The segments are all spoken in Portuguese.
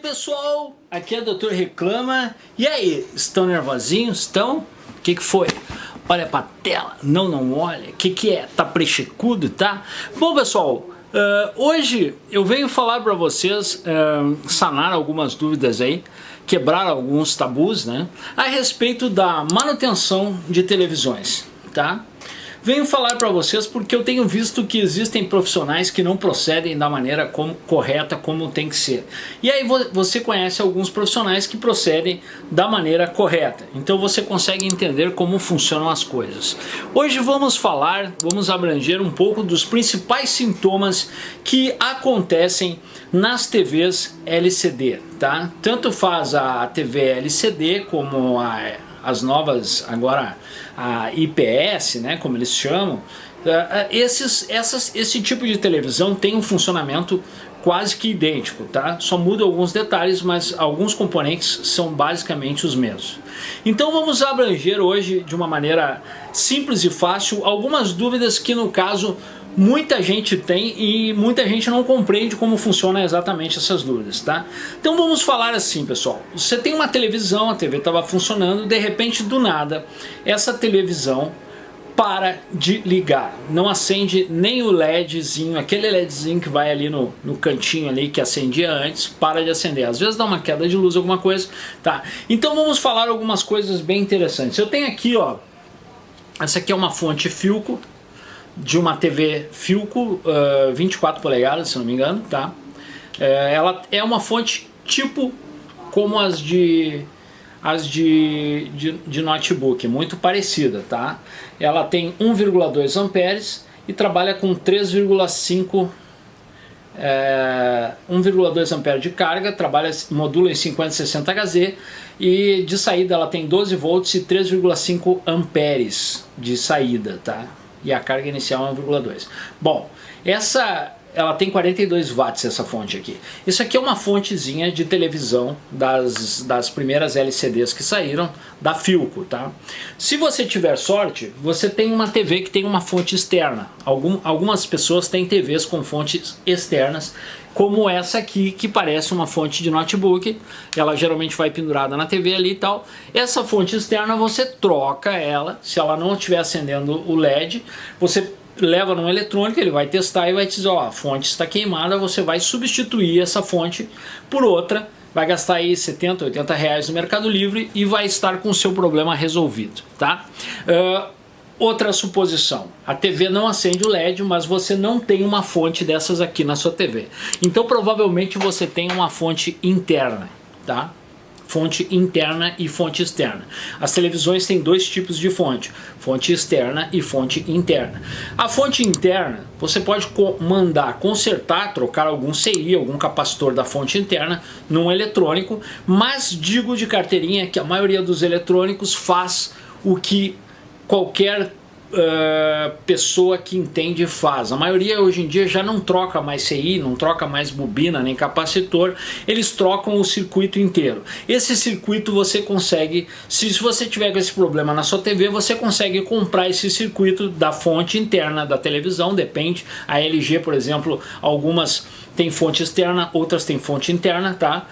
pessoal, aqui é o Dr. Reclama. E aí, estão nervosinhos? Estão? O que foi? Olha pra tela, não olha. O que é? Tá prechecudo, tá? Bom pessoal, hoje eu venho falar pra vocês, sanar algumas dúvidas aí, quebrar alguns tabus, né? A respeito da manutenção de televisões, tá? Venho falar para vocês porque eu tenho visto que existem profissionais que não procedem da maneira correta como tem que ser. E aí você conhece alguns profissionais que procedem da maneira correta. Então você consegue entender como funcionam as coisas. Hoje vamos abranger um pouco dos principais sintomas que acontecem nas TVs LCD, tá? Tanto faz a TV LCD como as novas, agora a IPS, né, como eles chamam. Esse tipo de televisão tem um funcionamento quase que idêntico, tá? Só muda alguns detalhes, mas alguns componentes são basicamente os mesmos. Então vamos abranger hoje, de uma maneira simples e fácil, algumas dúvidas que no caso muita gente tem e muita gente não compreende como funciona exatamente essas dúvidas, tá? Então vamos falar assim, pessoal. Você tem uma televisão, a TV estava funcionando, de repente do nada essa televisão para de ligar, não acende nem o LEDzinho, aquele LEDzinho que vai ali no cantinho ali que acendia antes, para de acender. Às vezes dá uma queda de luz, alguma coisa, tá? Então vamos falar algumas coisas bem interessantes. Eu tenho aqui, ó, essa aqui é uma fonte Philco, de uma TV Philco 24 polegadas, se não me engano, tá? Ela é uma fonte tipo como as de notebook, muito parecida, tá? Ela tem 1,2 amperes e trabalha com 3,5 1,2 amperes de carga, modula em 5060 Hz e de saída ela tem 12 volts e 3,5 amperes de saída, tá? E a carga inicial é 1,2. Bom, ela tem 42 watts, essa fonte aqui. Isso aqui é uma fontezinha de televisão das primeiras LCDs que saíram da Philco, tá? Se você tiver sorte, você tem uma TV que tem uma fonte externa. Algumas pessoas têm TVs com fontes externas, como essa aqui, que parece uma fonte de notebook. Ela geralmente vai pendurada na TV ali e tal. Essa fonte externa você troca ela, se ela não estiver acendendo o LED, você leva num eletrônico, ele vai testar e vai te dizer, ó, a fonte está queimada, você vai substituir essa fonte por outra, vai gastar aí 70, 80 reais no Mercado Livre e vai estar com o seu problema resolvido, tá? Outra suposição, a TV não acende o LED, mas você não tem uma fonte dessas aqui na sua TV. Então provavelmente você tem uma fonte interna, tá? Fonte interna e fonte externa. As televisões têm dois tipos de fonte externa e fonte interna. A fonte interna você pode mandar consertar, trocar algum CI, algum capacitor da fonte interna num eletrônico, mas digo de carteirinha que a maioria dos eletrônicos faz o que qualquer pessoa que entende faz. A maioria hoje em dia já não troca mais CI, não troca mais bobina nem capacitor, eles trocam o circuito inteiro. Esse circuito você consegue, se você tiver com esse problema na sua TV, você consegue comprar esse circuito da fonte interna da televisão, depende. A LG, por exemplo, algumas tem fonte externa, outras tem fonte interna, tá?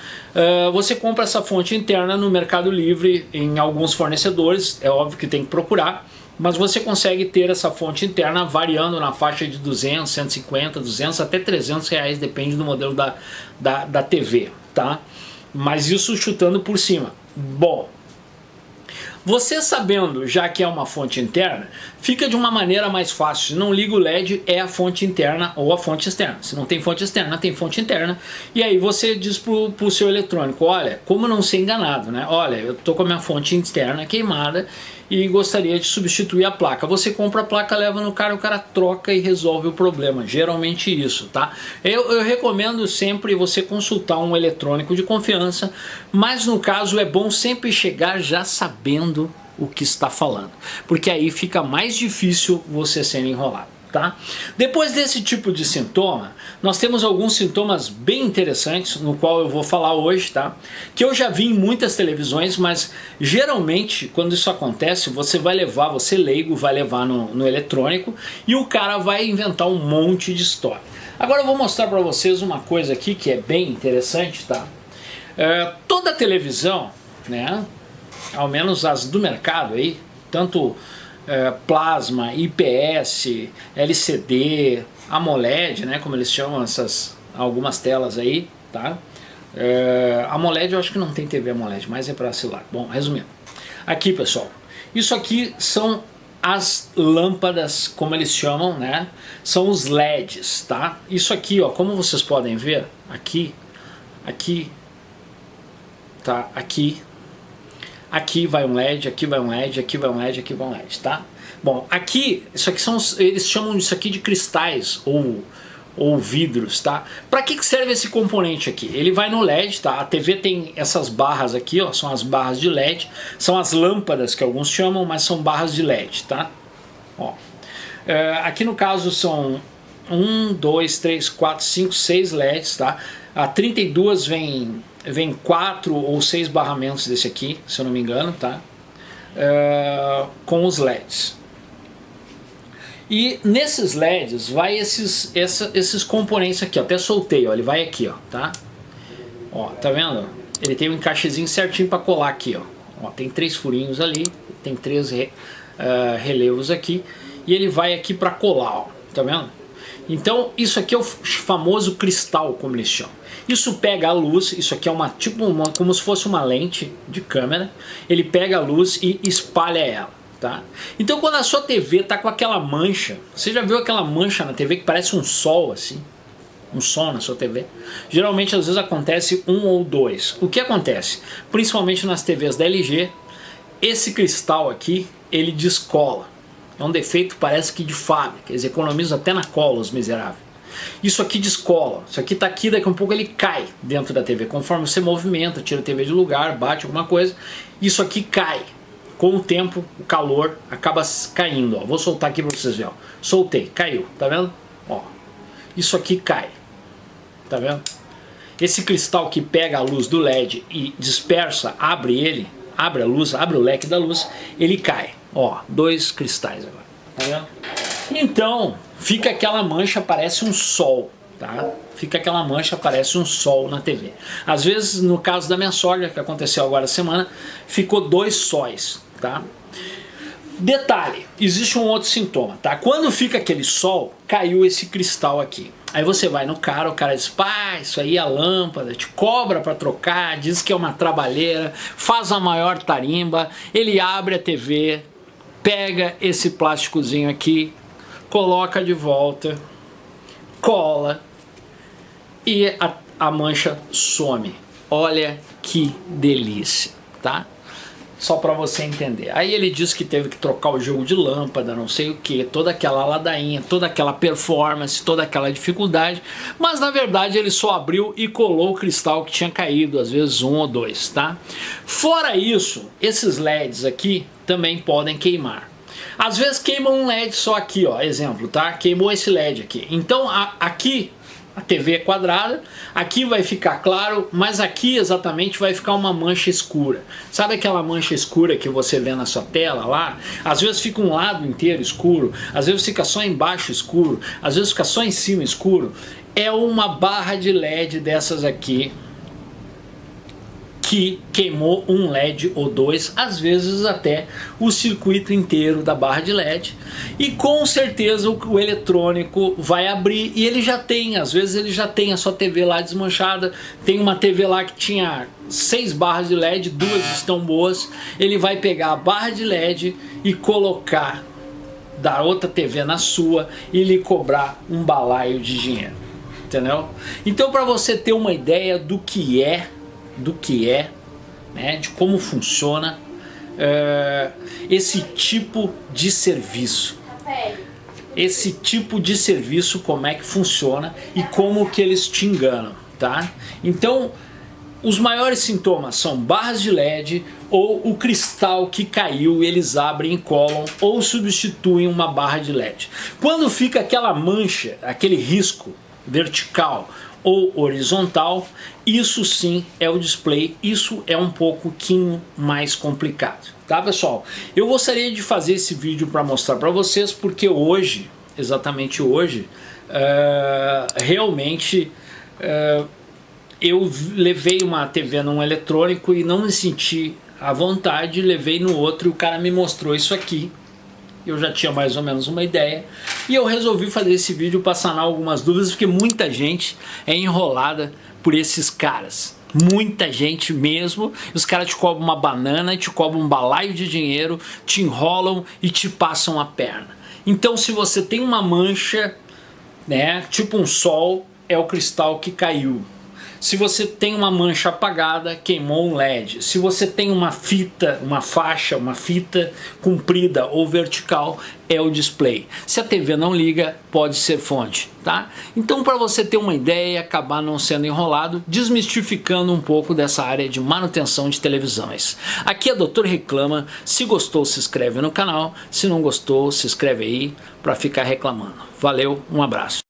Você compra essa fonte interna no Mercado Livre, em alguns fornecedores, é óbvio que tem que procurar, mas você consegue ter essa fonte interna variando na faixa de 200, 150, 200 até 300 reais, depende do modelo da TV, tá? Mas isso chutando por cima. Bom, você sabendo já que é uma fonte interna, fica de uma maneira mais fácil. Se não liga o LED, é a fonte interna ou a fonte externa. Se não tem fonte externa, tem fonte interna. E aí você diz pro seu eletrônico, olha, como não ser enganado, né? Olha, eu tô com a minha fonte externa queimada e gostaria de substituir a placa. Você compra a placa, leva no cara, o cara troca e resolve o problema. Geralmente isso, tá? Eu recomendo sempre você consultar um eletrônico de confiança, mas no caso é bom sempre chegar já sabendo o que está falando, porque aí fica mais difícil você ser enrolado, tá? Depois desse tipo de sintoma, nós temos alguns sintomas bem interessantes, no qual eu vou falar hoje, tá? Que eu já vi em muitas televisões, mas geralmente quando isso acontece, você leigo vai levar no eletrônico e o cara vai inventar um monte de história. Agora eu vou mostrar para vocês uma coisa aqui que é bem interessante, tá? Toda televisão, né, ao menos as do mercado aí, tanto plasma, IPS, LCD, AMOLED, né, como eles chamam algumas telas aí, tá? AMOLED eu acho que não tem TV AMOLED, mas é para celular. Bom, resumindo, aqui pessoal, isso aqui são as lâmpadas, como eles chamam, né? São os LEDs, tá? Isso aqui, ó, como vocês podem ver, aqui, tá? Aqui vai um LED, aqui vai um LED, aqui vai um LED, aqui vai um LED, tá? Bom, aqui, isso aqui eles chamam isso aqui de cristais ou vidros, tá? Para que serve esse componente aqui? Ele vai no LED, tá? A TV tem essas barras aqui, ó, são as barras de LED, são as lâmpadas que alguns chamam, mas são barras de LED, tá? Ó, aqui no caso são 1, 2, 3, 4, 5, 6 LEDs, tá? A 32 vem 4 ou 6 barramentos desse aqui, se eu não me engano, tá? Com os LEDs. E nesses LEDs vai esses componentes aqui, ó. Até soltei, ó, ele vai aqui, ó, tá? Ó, tá vendo? Ele tem um encaixezinho certinho para colar aqui, ó. Ó, tem 3 furinhos ali, tem 3 relevos aqui, e ele vai aqui para colar, ó, tá vendo? Então isso aqui é o famoso cristal, como eles chamam. Isso pega a luz, isso aqui é como se fosse uma lente de câmera, ele pega a luz e espalha ela. Tá? Então quando a sua TV tá com aquela mancha, você já viu aquela mancha na TV que parece um sol assim? Um sol na sua TV? Geralmente às vezes acontece 1 ou 2. O que acontece? Principalmente nas TVs da LG, esse cristal aqui, ele descola. É um defeito, parece que de fábrica, eles economizam até na cola, os miseráveis. Isso aqui descola, isso aqui tá aqui, daqui a um pouco ele cai dentro da TV, conforme você movimenta, tira a TV de lugar, bate alguma coisa, isso aqui cai. Com o tempo, o calor acaba caindo, ó. Vou soltar aqui para vocês verem, ó. Soltei, caiu, tá vendo? Ó, isso aqui cai, tá vendo? Esse cristal que pega a luz do LED e dispersa, abre a luz, abre o leque da luz, ele cai. Ó, 2 cristais agora, tá vendo? Então, fica aquela mancha, parece um sol, tá? Fica aquela mancha, parece um sol na TV. Às vezes, no caso da minha sogra, que aconteceu agora essa semana, ficou 2 sóis, tá? Detalhe, existe um outro sintoma, tá? Quando fica aquele sol, caiu esse cristal aqui. Aí você vai no cara, o cara diz, pá, isso aí é a lâmpada, te cobra para trocar, diz que é uma trabalheira, faz a maior tarimba, ele abre a TV, pega esse plásticozinho aqui, coloca de volta, cola e a mancha some. Olha que delícia, tá? Só para você entender. Aí ele diz que teve que trocar o jogo de lâmpada, não sei o que, toda aquela ladainha, toda aquela performance, toda aquela dificuldade, mas na verdade ele só abriu e colou o cristal que tinha caído, às vezes 1 ou 2, tá? Fora isso, esses LEDs aqui também podem queimar. Às vezes queima um LED só aqui, ó, exemplo, tá? Queimou esse LED aqui. Então aqui a TV é quadrada, aqui vai ficar claro, mas aqui exatamente vai ficar uma mancha escura. Sabe aquela mancha escura que você vê na sua tela lá? Às vezes fica um lado inteiro escuro, às vezes fica só embaixo escuro, às vezes fica só em cima escuro. É uma barra de LED dessas aqui que queimou um LED ou 2, às vezes até o circuito inteiro da barra de LED, e com certeza o eletrônico vai abrir, e ele já tem, às vezes ele já tem a sua TV lá desmanchada, tem uma TV lá que tinha 6 barras de LED, 2 estão boas, ele vai pegar a barra de LED e colocar da outra TV na sua e lhe cobrar um balaio de dinheiro, entendeu? Então, para você ter uma ideia do que é, né, de como funciona esse tipo de serviço. Esse tipo de serviço, como é que funciona e como que eles te enganam, tá? Então, os maiores sintomas são barras de LED ou o cristal que caiu, eles abrem e colam ou substituem uma barra de LED. Quando fica aquela mancha, aquele risco vertical ou horizontal, isso sim é o display, isso é um pouquinho mais complicado, tá pessoal? Eu gostaria de fazer esse vídeo para mostrar para vocês, porque hoje, exatamente hoje, realmente eu levei uma TV num eletrônico e não me senti à vontade, levei no outro e o cara me mostrou isso aqui. Eu já tinha mais ou menos uma ideia e eu resolvi fazer esse vídeo para sanar algumas dúvidas, porque muita gente é enrolada por esses caras. Muita gente mesmo. Os caras te cobram uma banana, te cobram um balaio de dinheiro, te enrolam e te passam a perna. Então, se você tem uma mancha, né, tipo um sol, é o cristal que caiu. Se você tem uma mancha apagada, queimou um LED. Se você tem uma fita, uma faixa, uma fita comprida ou vertical, é o display. Se a TV não liga, pode ser fonte, tá? Então, para você ter uma ideia e acabar não sendo enrolado, desmistificando um pouco dessa área de manutenção de televisões. Aqui é Dr. Reclama. Se gostou, se inscreve no canal. Se não gostou, se inscreve aí para ficar reclamando. Valeu, um abraço.